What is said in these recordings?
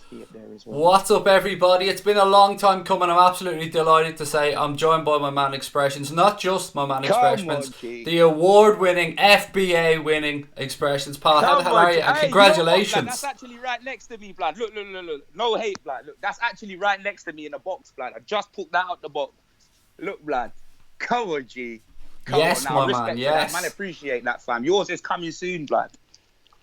see it there as well. What's up, everybody? It's been a long time coming. I'm absolutely delighted to say I'm joined by my man Expressions. Not just my man Come on, Expressions, G. the award-winning, FBA-winning Expressions. Pal, how the Come hell on, are you? G. And Hey, you know what, blood? That's congratulations. actually right next to me, blood. Look, look, look, look. No hate, blood. Look, that's actually right next to me in the box, blood. I just took that out the box. Look, blood. Come on, G. Come on Yes, now. my man, Respect to that, man. yes. Appreciate that, fam. Yours is coming soon, blood.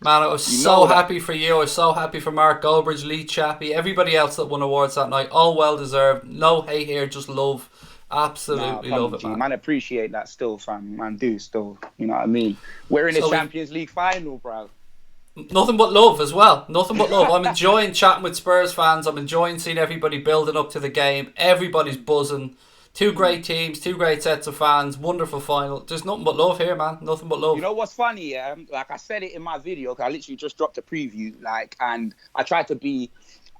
Man, I was You so know that. happy for you. I was so happy for Mark Goldbridge, Lee Chappie, everybody else that won awards that night. All well deserved. No hate here, just love. Nah, Absolutely come love on, it, G. man. Man, appreciate that still, fam. Man, do still. You know what I mean? We're in the So we Champions League final, bro. Nothing but love as well. Nothing but love. I'm enjoying chatting with Spurs fans. I'm enjoying seeing everybody building up to the game. Everybody's buzzing. Two great teams, two great sets of fans. Wonderful final. There's nothing but love here, man. Nothing but You love. know what's funny, yeah? Like I said it in my video, 'cause I literally just dropped a preview, like, and I tried to be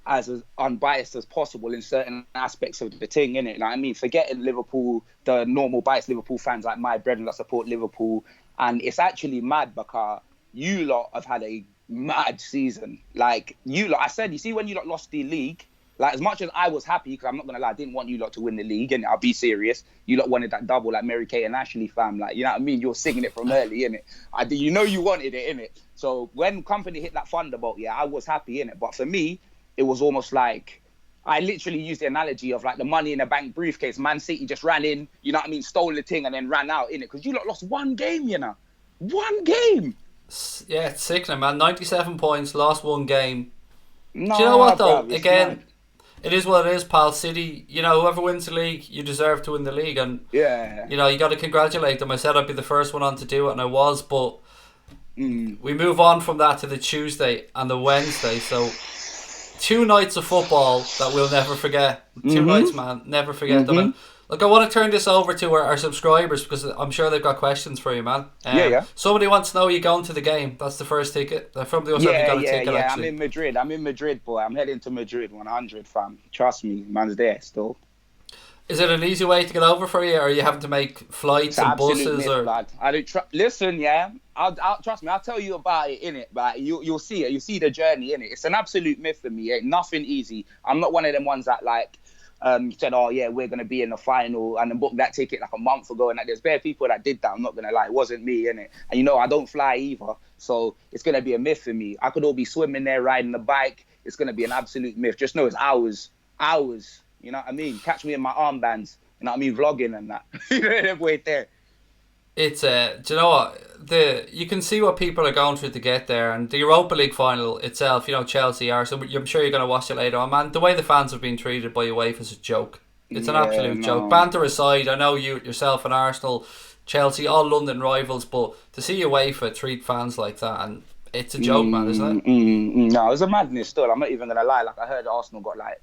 as unbiased as possible in certain aspects of the thing, innit? Like, I mean, forgetting Liverpool, the normal biased Liverpool fans like my brethren that support Liverpool, and it's actually mad because you lot have had a mad season. Like, you lot, I said, you see when you lot lost the league, like, as much as I was happy, because I'm not going to lie, I didn't want you lot to win the league, and I'll be serious. You lot wanted that double like Mary Kate and Ashley, fam. Like, you know what I mean? You're singing it from early, innit? You know you wanted it, innit? So when Company hit that thunderbolt, yeah, I was happy, innit? But for me, it was almost like, I literally used the analogy of like the money in the bank briefcase. Man City just ran in, you know what I mean? Stole the thing and then ran out, innit? Because you lot lost one game, you know? One game. Yeah, it's sickening, man. 97 points, lost one game. Do you know Nah, what, though? bruv, it's Again, mad. it is what it is, pal. City, whoever wins the league, you deserve to win the league. And, Yeah. you got to congratulate them. I said I'd be the first one on to do it, and I was. But Mm. we move on from that to the Tuesday and the Wednesday. So 2 nights of football that we'll never forget. 2 nights, Mm-hmm. man, never forget them. Mm-hmm. And look, I want to turn this over to our subscribers because I'm sure they've got questions for you, man. Yeah, yeah. Somebody wants to know, are you going to the game? That's the first ticket. From the us, have you Yeah, got a yeah, ticket yeah. I'm actually? in Madrid. I'm in Madrid, boy. I'm heading to Madrid 100, fam. Trust me, man's there still. Is it an easy way to get over for you, or are you having to make It's flights an and absolute buses? myth, Or blood. I don't listen, yeah. I'll trust me. I'll tell you about it in it, but you'll see it. You see the journey in it. It's an absolute myth for me. Ain't nothing easy. I'm not one of them ones that like said, oh yeah, we're gonna be in the final and then booked that ticket like a month ago. And like, there's bare people that did that. I'm not gonna lie, it wasn't me in it. And I don't fly either, so it's gonna be a myth for me. I could all be swimming there, riding the bike. It's gonna be an absolute myth. Just know it's hours, hours. You know what I mean? Catch me in my armbands. You know what I mean? Vlogging and that. You know, wait there. it's do you know what, you can see what people are going through to get there, and the Europa League final itself. Chelsea are. So I'm sure you're going to watch it later on, man. The way the fans have been treated by UEFA is a joke. It's an Yeah, absolute joke. no. Banter aside, I know you yourself and Arsenal, Chelsea, all London rivals, but to see UEFA treat fans like that, and it's a joke, man, isn't it? No, it was a madness still. I'm not even going to lie. Like, I heard Arsenal got like,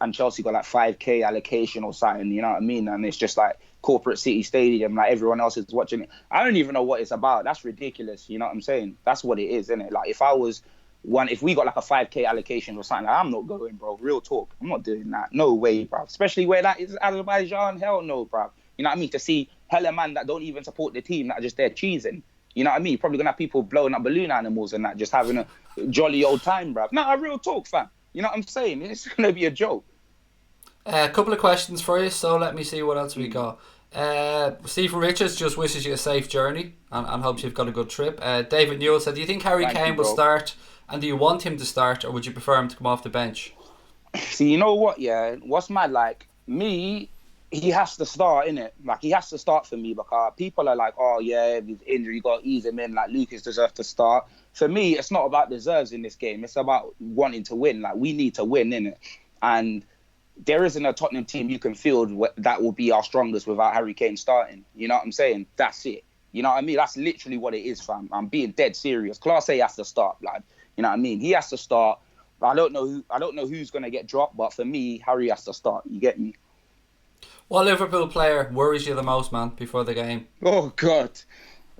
and Chelsea got like 5K allocation or something, you know what I mean? And it's just like corporate city stadium, like everyone else is watching it. I don't even know what it's about. That's ridiculous, you know what I'm saying? That's what it is, isn't it? Like, if we got like a 5K allocation or something, like, I'm not going, bro. Real talk. I'm not doing that. No way, bro. Especially where that is Azerbaijan. Hell no, bro. You know what I mean? To see hella man that don't even support the team, that are just there cheesing. You know what I mean? Probably gonna have people blowing up balloon animals and that, just having a jolly old time, bro. No, real talk, fam. You know what I'm saying? It's gonna be a joke. A couple of questions for you, so let me see what else we got. Stephen Richards just wishes you a safe journey and hopes you've got a good trip. David Newell said, do you think Harry Thank you, Kane will bro. start, and do you want him to start, or would you prefer him to come off the bench? See, you know what? Yeah, what's mad? Like me, he has to start, innit? Like, he has to start for me because people are like, oh yeah, with injury, you got to ease him in. Like, Lucas deserves to start. For me, it's not about deserves in this game. It's about wanting to win. Like, we need to win, innit? And there isn't a Tottenham team you can field that will be our strongest without Harry Kane starting. You know what I'm saying? That's it. You know what I mean? That's literally what it is, fam. I'm being dead serious. Class A has to start, lad. You know what I mean? He has to start. I don't know who's gonna get dropped, but for me, Harry has to start. You get me? What Liverpool player worries you the most, man, before the game? Oh God,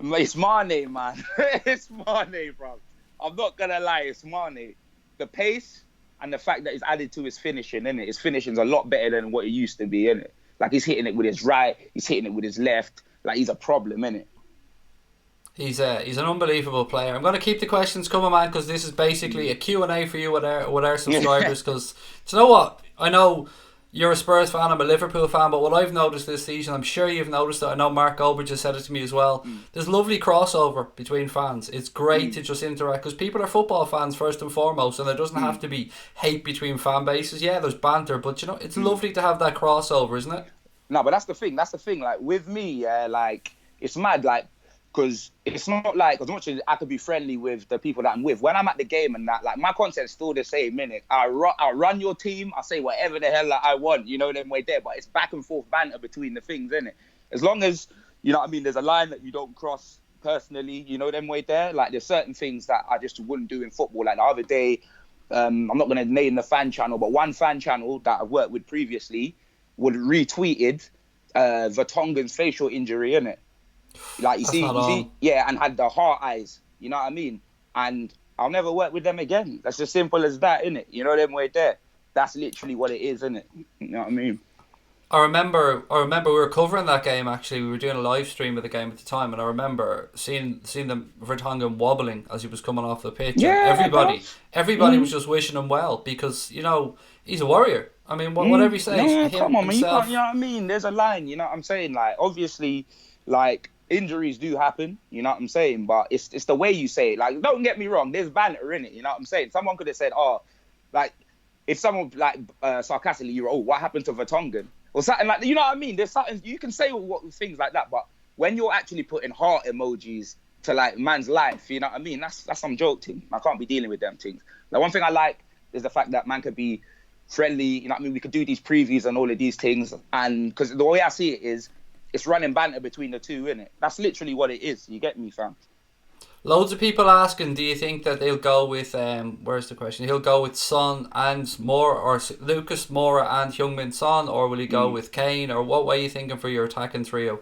it's Mane, man. It's Mane, bro. I'm not gonna lie, it's Mane. The pace and the fact that it's added to his finishing, innit? His finishing's a lot better than what it used to be, innit? Like, he's hitting it with his right, he's hitting it with his left. Like, he's a problem, innit? He's an unbelievable player. I'm going to keep the questions coming, man, because this is basically a Q&A for you with our subscribers. Because do you know what? I know you're a Spurs fan, I'm a Liverpool fan, but what I've noticed this season, I'm sure you've noticed it. I know Mark Goldbridge has said it to me as well. There's lovely crossover between fans. It's great to just interact because people are football fans first and foremost, and there doesn't have to be hate between fan bases. Yeah, there's banter, but it's lovely to have that crossover, isn't it? No, but that's the thing. That's the thing. Like with me, yeah, like it's mad. Like because it's not like as much as I could be friendly with the people that I'm with. When I'm at the game and that, like my content's still the same. Minute, I run your team. I say whatever the hell like, I want. You know them way there. But it's back and forth banter between the things, innit? As long as you know what I mean. There's a line that you don't cross personally. You know them way there. Like there's certain things that I just wouldn't do in football. Like the other day, I'm not gonna name the fan channel, but one fan channel that I've worked with previously would retweeted Vertonghen's facial injury, innit? Like you see, yeah, and had the heart eyes. You know what I mean? And I'll never work with them again. That's as simple as that, innit? You know them way there. That's literally what it is, innit? You know what I mean? I remember we were covering that game. Actually, we were doing a live stream of the game at the time, and I remember seeing the Vertonghen wobbling as he was coming off the pitch. Yeah, and everybody was just wishing him well because he's a warrior. I mean, whatever he says, come on, man, you can't. You know what I mean? There's a line. You know what I'm saying? Like obviously, like injuries do happen. You know what I'm saying? But it's the way you say it. Like don't get me wrong. There's banter in it. You know what I'm saying? Someone could have said, "Oh, like if someone like sarcastically, you were, oh, what happened to Vertonghen?" Or something like that. You know what I mean? There's something you can say things like that, but when you're actually putting heart emojis to like man's life, you know what I mean? That's some joke thing. I can't be dealing with them things. Like one thing I like is the fact that man could be friendly. You know what I mean? We could do these previews and all of these things, and because the way I see it is, it's running banter between the two, innit? That's literally what it is. You get me, fam? Loads of people asking, do you think that they'll go with, where's the question? He'll go with Son and Moura, or Lucas Moura and Heung-min Son, or will he go with Kane, or what way are you thinking for your attacking trio?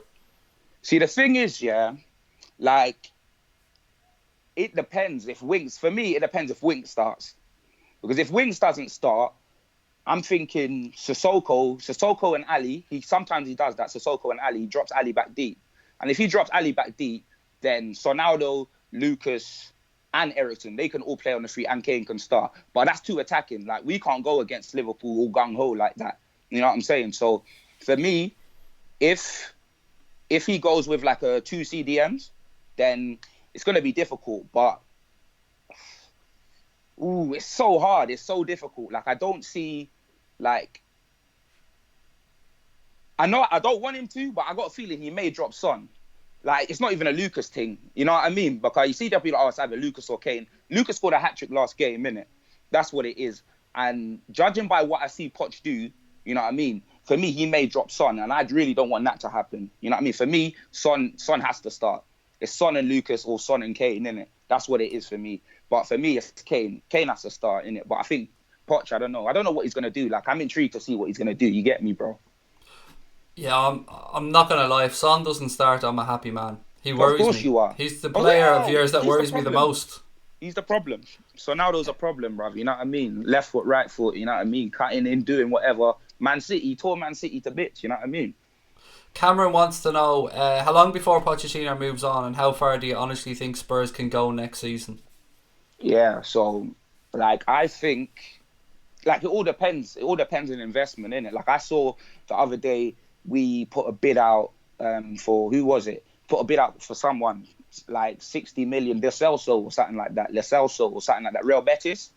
See, the thing is, yeah, like, it depends if Winks, for me, it depends if Winks starts. Because if Winks doesn't start, I'm thinking Sissoko and Ali, sometimes he does that, Sissoko and Ali, he drops Ali back deep. And if he drops Ali back deep, then Sonaldo, Lucas and Eriksen, they can all play on the street and Kane can start. But that's too attacking. Like, we can't go against Liverpool all gung-ho like that. You know what I'm saying? So, for me, if he goes with like a 2 CDMs, then it's going to be difficult. But, it's so hard. It's so difficult. Like, I don't see, like... I know I don't want him to, but I got a feeling he may drop Son. Like, it's not even a Lucas thing. You know what I mean? Because you see that people are, it's either Lucas or Kane. Lucas scored a hat-trick last game, innit? That's what it is. And judging by what I see Poch do, you know what I mean? For me, he may drop Son, and I really don't want that to happen. You know what I mean? For me, Son has to start. It's Son and Lucas or Son and Kane, innit? That's what it is for me. But for me, it's Kane. Kane has to start, innit? But I think Poch, I don't know. I don't know what he's going to do. Like, I'm intrigued to see what he's going to do. You get me, bro? Yeah, I'm not going to lie. If Son doesn't start, I'm a happy man. He worries me. Of course you are. He's the player of yours that worries me the most. He's the problem. So now there's a problem, bruv. You know what I mean? Left foot, right foot, you know what I mean? Cutting in, doing whatever. Man City, tore Man City to bits, you know what I mean? Cameron wants to know, how long before Pochettino moves on and how far do you honestly think Spurs can go next season? Yeah, so, like, I think, like, it all depends. It all depends on investment, innit? Like, I saw the other day, we put a bid out for, who was it? Put a bid out for someone, like 60 million, Lo Celso or something like that. Real Betis.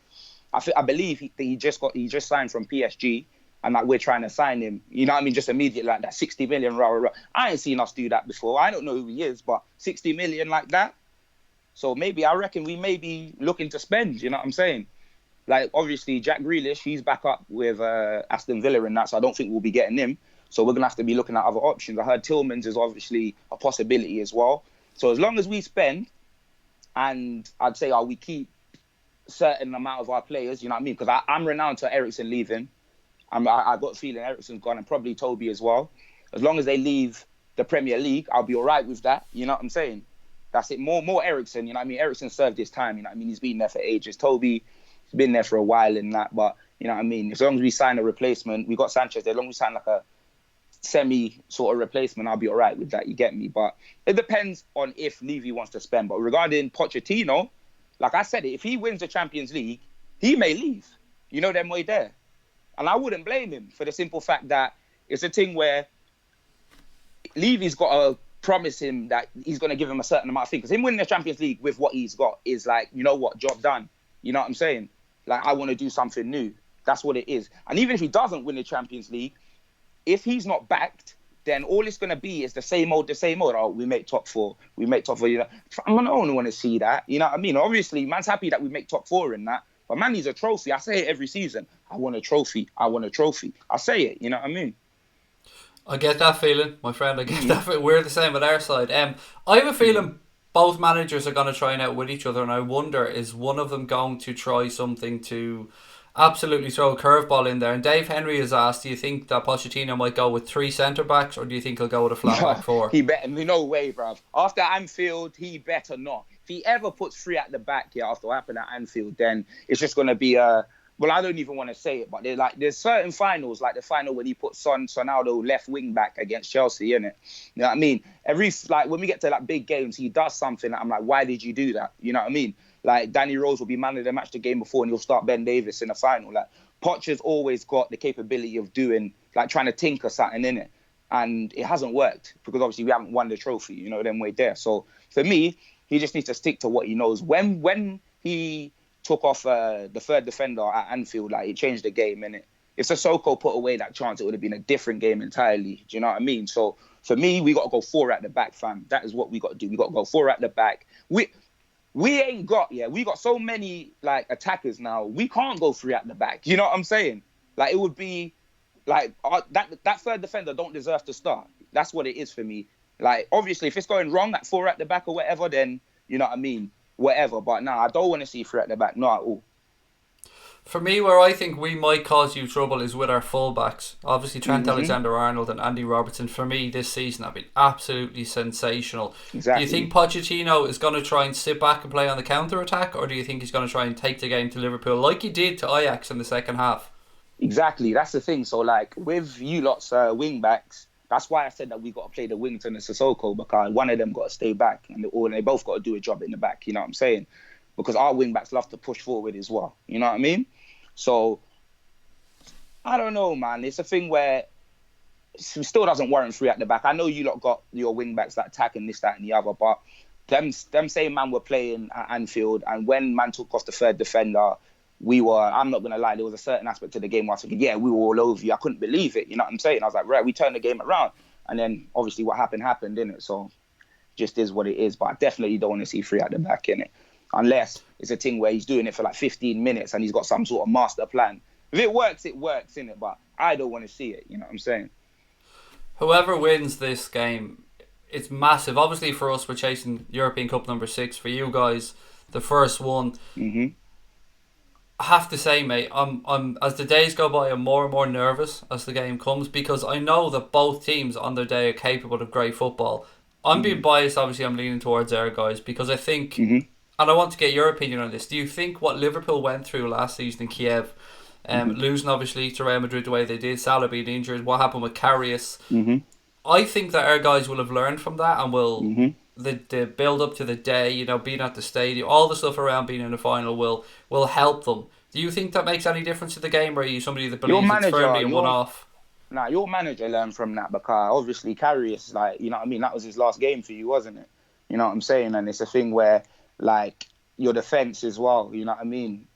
I believe he just signed from PSG, and like we're trying to sign him. You know what I mean? Just immediately like that 60 million. I ain't seen us do that before. I don't know who he is, but 60 million like that. So I reckon we may be looking to spend. You know what I'm saying? Like obviously Jack Grealish, he's back up with Aston Villa and that, so I don't think we'll be getting him. So we're going to have to be looking at other options. I heard Tillmans is obviously a possibility as well. So as long as we spend, and I'd say we keep a certain amount of our players, you know what I mean? Because I'm renowned to Eriksen leaving. I got a feeling Eriksen's gone and probably Toby as well. As long as they leave the Premier League, I'll be all right with that. You know what I'm saying? That's it. More Eriksen, you know what I mean? Eriksen served his time, you know what I mean? He's been there for ages. Toby, he's been there for a while in that. But, you know what I mean? As long as we sign a replacement, we got Sanchez there. As long as we sign like semi sort of replacement, I'll be all right with that. You get me? But it depends on if Levy wants to spend. But regarding Pochettino, like I said, if he wins the Champions League, he may leave. You know them way there. And I wouldn't blame him for the simple fact that it's a thing where Levy's got to promise him that he's going to give him a certain amount of things. Because him winning the Champions League with what he's got is like, you know what, job done. You know what I'm saying? Like, I want to do something new. That's what it is. And even if he doesn't win the Champions League, if he's not backed, then all it's going to be is the same old. Oh, we make top four. You know, I don't want to see that. You know what I mean? Obviously, man's happy that we make top four in that. But man needs a trophy. I say it every season. I want a trophy. I say it. You know what I mean? I get that feeling, my friend. I get that feeling. We're the same at our side. I have a feeling both managers are going to try and out with each other, and I wonder, is one of them going to try something to absolutely throw a curveball in there? And Dave Henry has asked, do you think that Pochettino might go with 3 centre-backs, or do you think he'll go with a flat-back 4? He better, no way, bruv. After Anfield, he better not. If he ever puts 3 at the back here after what happened at Anfield, then it's just going to be a... Well, I don't even want to say it, but there's certain finals, like the final when he put Sonaldo left wing back against Chelsea, innit? You know what I mean? When we get to like big games, he does something that I'm like, why did you do that? You know what I mean? Like Danny Rose will be man of the match the game before, and he'll start Ben Davis in the final. Like Poch has always got the capability of doing, like trying to tinker something in it, and it hasn't worked because obviously we haven't won the trophy. You know, them way there. So for me, he just needs to stick to what he knows. When he took off the third defender at Anfield, like it changed the game, innit? If Sissoko put away that chance, it would have been a different game entirely. Do you know what I mean? So for me, we got to go 4 at the back, fam. That is what we got to do. We got to go 4 at the back. We ain't got, we got so many like attackers now. We can't go 3 at the back. You know what I'm saying? Like it would be like that third defender don't deserve to start. That's what it is for me. Like obviously, if it's going wrong at 4 at the back or whatever, then you know what I mean. Whatever, but I don't want to see 3 at the back, not at all. For me, where I think we might cause you trouble is with our fullbacks. Obviously, Trent Alexander-Arnold and Andy Robertson, for me, this season have been absolutely sensational. Exactly. Do you think Pochettino is going to try and sit back and play on the counter-attack, or do you think he's going to try and take the game to Liverpool like he did to Ajax in the second half? Exactly, that's the thing. So, like, with you lot's wing-backs, that's why I said that we got to play the Wington and Sissoko, because one of them got to stay back and they both got to do a job in the back, you know what I'm saying? Because our wing-backs love to push forward as well, you know what I mean? So, I don't know, man. It's a thing where it still doesn't warrant 3 at the back. I know you lot got your wing-backs that attack and this, that and the other, but them same man were playing at Anfield, and when man took off the third defender, I'm not going to lie, there was a certain aspect to the game where I was thinking, we were all over you. I couldn't believe it, you know what I'm saying? I was like, right, we turned the game around. And then, obviously, what happened, innit? So, just is what it is. But I definitely don't want to see 3 at the back, innit? Unless it's a thing where he's doing it for like 15 minutes and he's got some sort of master plan. If it works, innit? But I don't want to see it, you know what I'm saying? Whoever wins this game, it's massive. Obviously, for us, we're chasing European Cup number 6. For you guys, the first one. Mm-hmm. I have to say, mate, I'm as the days go by, I'm more and more nervous as the game comes, because I know that both teams on their day are capable of great football. I'm being biased, obviously. I'm leaning towards our guys because I think, and I want to get your opinion on this. Do you think what Liverpool went through last season in Kiev, losing obviously to Real Madrid the way they did, Salah being injured, what happened with Karius? I think that our guys will have learned from that and will the build up to the day, you know, being at the stadium, all the stuff around being in the final will help them. Do you think that makes any difference to the game, or are you somebody that believes it's firmly a one-off? Nah, your manager learned from that, because obviously Karius, like, you know what I mean, that was his last game for you, wasn't it? You know what I'm saying? And it's a thing where, like, your defence as well, you know what I mean?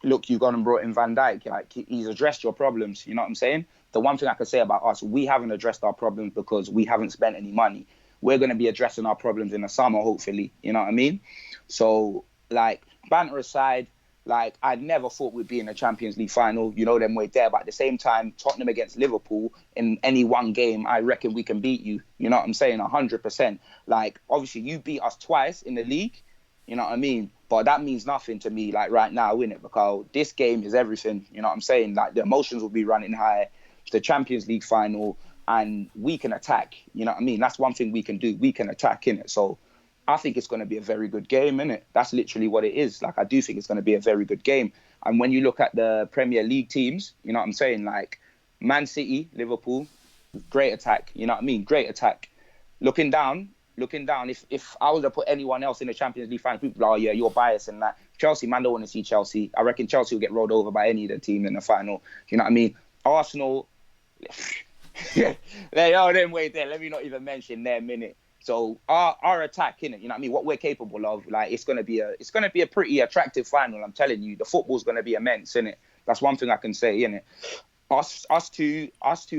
Look, you've gone and brought in Van Dijk, like, he's addressed your problems, you know what I'm saying? The one thing I can say about us, we haven't addressed our problems because we haven't spent any money. We're going to be addressing our problems in the summer, hopefully, you know what I mean? So, like, banter aside, like, I never thought we'd be in a Champions League final, you know, them way there. But at the same time, Tottenham against Liverpool, in any one game, I reckon we can beat you. You know what I'm saying? 100%. Like, obviously, you beat us twice in the league, you know what I mean? But that means nothing to me, like, right now, innit? Because this game is everything, you know what I'm saying? Like, the emotions will be running high. It's the Champions League final, and we can attack, you know what I mean? That's one thing we can do. We can attack, innit? So I think it's going to be a very good game, innit? That's literally what it is. Like, I do think it's going to be a very good game. And when you look at the Premier League teams, you know what I'm saying? Like, Man City, Liverpool, Great attack. You know what I mean? Great attack. Looking down. If I was to put anyone else in the Champions League final, people are, oh yeah, you're biased and that. Chelsea, man, don't want to see Chelsea. I reckon Chelsea will get rolled over by any of the team in the final. You know what I mean? Arsenal, they are them way there. Let me not even mention their minute. So our attack, innit? You know what I mean? What we're capable of, like it's gonna be a pretty attractive final. I'm telling you, the football's gonna be immense, innit? That's one thing I can say, innit? Us two,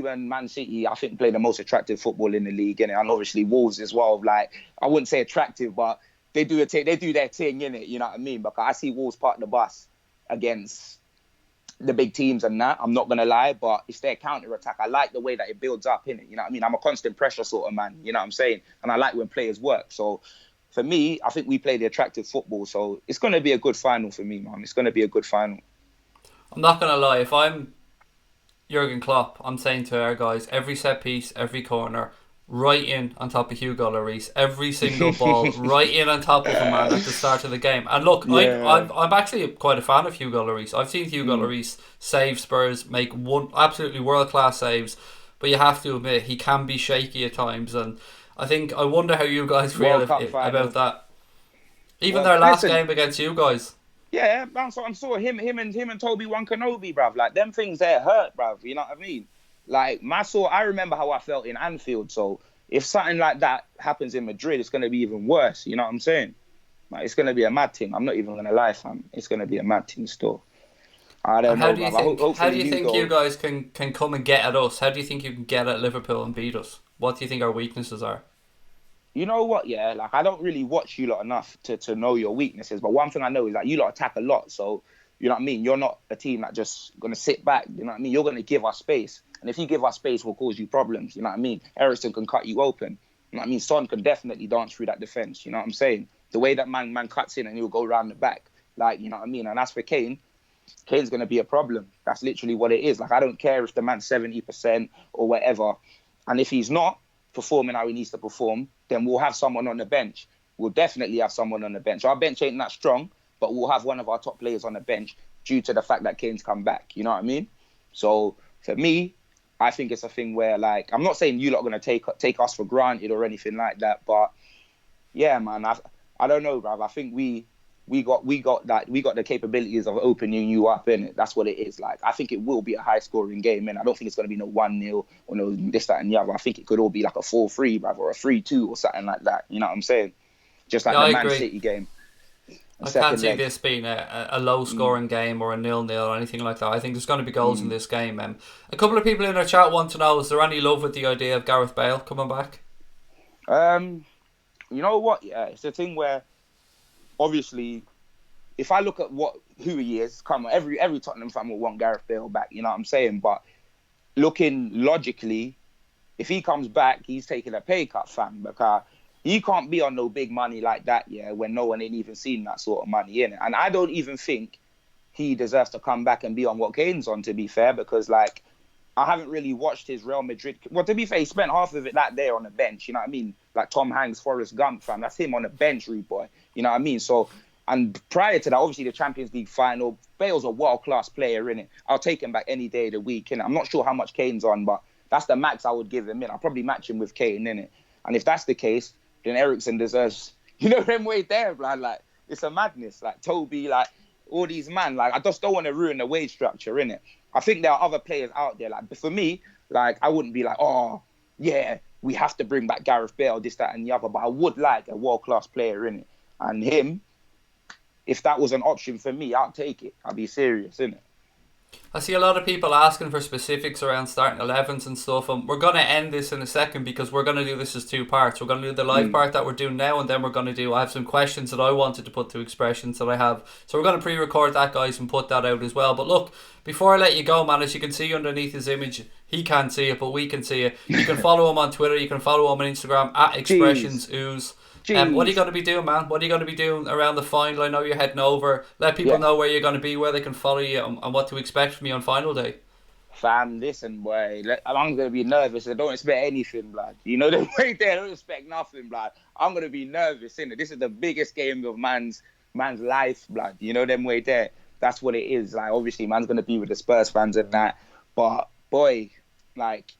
and Man City, I think play the most attractive football in the league, innit? And obviously Wolves as well. Like I wouldn't say attractive, but they do their thing, innit? You know what I mean? Because I see Wolves park the bus against the big teams and that. I'm not gonna lie, but it's their counter attack. I like the way that it builds up, innit? You know what I mean? I'm a constant pressure sort of man. You know what I'm saying? And I like when players work. So for me, I think we play the attractive football. So it's gonna be a good final for me, man. It's gonna be a good final. I'm not gonna lie. If I'm Jurgen Klopp, I'm saying to our guys, every set piece, every corner, right in on top of Hugo Lloris, every single ball, right in on top of a man at the start of the game. And look, Yeah. I'm actually quite a fan of Hugo Lloris. I've seen Hugo Lloris save Spurs, make one absolutely world-class saves, but you have to admit, he can be shaky at times, and I wonder how you guys feel about that. Even their last game against you guys. Yeah, I'm sure him and Toby won Kenobi, bruv. Like them things there hurt, bruv. You know what I mean? Like I remember how I felt in Anfield. So if something like that happens in Madrid, it's gonna be even worse. You know what I'm saying? Like it's gonna be a mad thing. I'm not even gonna lie, fam. It's gonna be a mad thing still. I don't know, bruv. How do you think you guys can come and get at us? How do you think you can get at Liverpool and beat us? What do you think our weaknesses are? You know what, yeah? Like, I don't really watch you lot enough to know your weaknesses. But one thing I know is that you lot attack a lot. So, you know what I mean? You're not a team that just going to sit back. You know what I mean? You're going to give us space. And if you give us space, we'll cause you problems. You know what I mean? Eriksen can cut you open. You know what I mean? Son can definitely dance through that defence. You know what I'm saying? The way that man cuts in and he'll go around the back. Like, you know what I mean? And as for Kane, Kane's going to be a problem. That's literally what it is. Like, I don't care if the man's 70% or whatever. And if he's not performing how he needs to perform, then we'll have someone on the bench. We'll definitely have someone on the bench. Our bench ain't that strong, but we'll have one of our top players on the bench due to the fact that Kane's come back. You know what I mean? So for me, I think it's a thing where, like, I'm not saying you lot are going to take us for granted or anything like that, but yeah, man, I don't know, bruv. I think we got the capabilities of opening you up, innit? That's what it is. Like, I think it will be a high scoring game, and I don't think it's going to be no 1-0 or no this, that, and the other. I think it could all be like a 4-3, bruv, or a 3-2 or something like that. You know what I'm saying? Just like the Man City game. I can't see this being a low scoring game or a 0-0 or anything like that. I think there's going to be goals in this game. A couple of people in our chat want to know, is there any love with the idea of Gareth Bale coming back? You know what? Yeah, it's a thing where, obviously, if I look at who he is, come on, every Tottenham fan will want Gareth Bale back. You know what I'm saying? But looking logically, if he comes back, he's taking a pay cut, fam, because he can't be on no big money like that, yeah, when no one ain't even seen that sort of money in it. And I don't even think he deserves to come back and be on what Kane's on, to be fair, because, like, I haven't really watched his Real Madrid. Well, to be fair, he spent half of it that day on the bench. You know what I mean? Like Tom Hanks, Forrest Gump, fam. That's him on the bench, rude boy. You know what I mean? So, and prior to that, obviously the Champions League final, Bale's a world-class player, innit? I'll take him back any day of the week, innit? I'm not sure how much Kane's on, but that's the max I would give him, innit? I'll probably match him with Kane, innit? And if that's the case, then Eriksen deserves, them way there, man. Like, it's a madness. Like, Toby, like, all these man, like, I just don't want to ruin the wage structure, innit? I think there are other players out there. Like, for me, like, I wouldn't be like, oh, yeah, we have to bring back Gareth Bale, this, that, and the other. But I would like a world-class player, innit? And him, if that was an option for me, I'd take it. I'll be serious, innit? I see a lot of people asking for specifics around starting 11s and stuff, and we're going to end this in a second because we're going to do this as two parts. We're going to do the live part that we're doing now, and then we're going to I have some questions that I wanted to put to expressions that I have. So we're going to pre-record that, guys, and put that out as well. But look, before I let you go, man, as you can see underneath his image, he can't see it, but we can see it. You can follow him on Twitter, you can follow him on Instagram, at ExpressionsOoze. What are you going to be doing, man? What are you going to be doing around the final? I know you're heading over. Let people know where you're going to be, where they can follow you, and what to expect from you on final day. Fam, listen, boy. I'm going to be nervous. I don't expect anything, blood. You know, the way there, I don't expect nothing, blood. I'm going to be nervous, innit? This is the biggest game of man's life, blood. You know, them way there. That's what it is. Like, obviously, man's going to be with the Spurs fans and that. But, boy, like,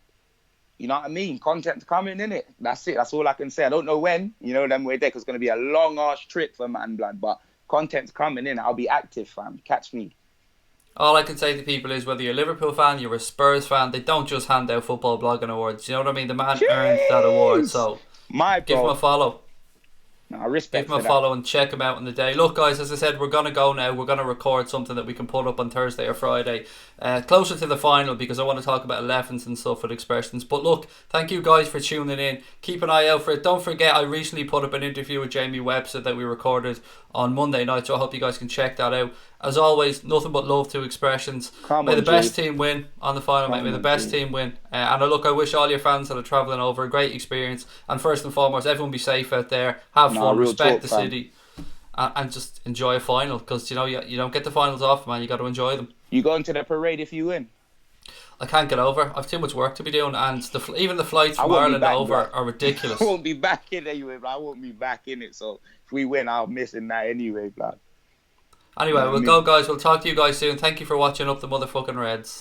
You know what I mean? Content's coming, in it. That's it. That's all I can say. I don't know when. You know, then we're there because it's going to be a long ass trip for Man Blood. But content's coming in. I'll be active, fam. Catch me. All I can say to people is whether you're a Liverpool fan, you're a Spurs fan, they don't just hand out football blogging awards. You know what I mean? The man earns that award, Jeez! so My give him bro. a follow. No, Give respect him a for that. follow and check him out in the day. Look, guys, as I said, we're going to go now. We're going to record something that we can put up on Thursday or Friday, closer to the final, because I want to talk about 11s and stuff with expressions. But look, thank you guys for tuning in. Keep an eye out for it. Don't forget, I recently put up an interview with Jamie Webster that we recorded on Monday night, so I hope you guys can check that out. As always, nothing but love to expressions. Come May on, the best Jay. team win on the final, mate. May the on, best Jay. team win. And I wish all your fans that are travelling over a great experience. And first and foremost, everyone be safe out there. Have Nah, fun, real respect talk, the fam. city, and just enjoy a final, because you know you don't get the finals off, man. You got to enjoy them. You going to the parade if you win? I can't get over. I've too much work to be doing, and even the flights I from won't be Ireland back, over bro. are ridiculous. I won't be back in anyway, but I won't be back in it. So if we win, I'll miss in that anyway, blood. Anyway, You know what we'll I go, mean? guys. We'll talk to you guys soon. Thank you for watching Up the Motherfucking Reds.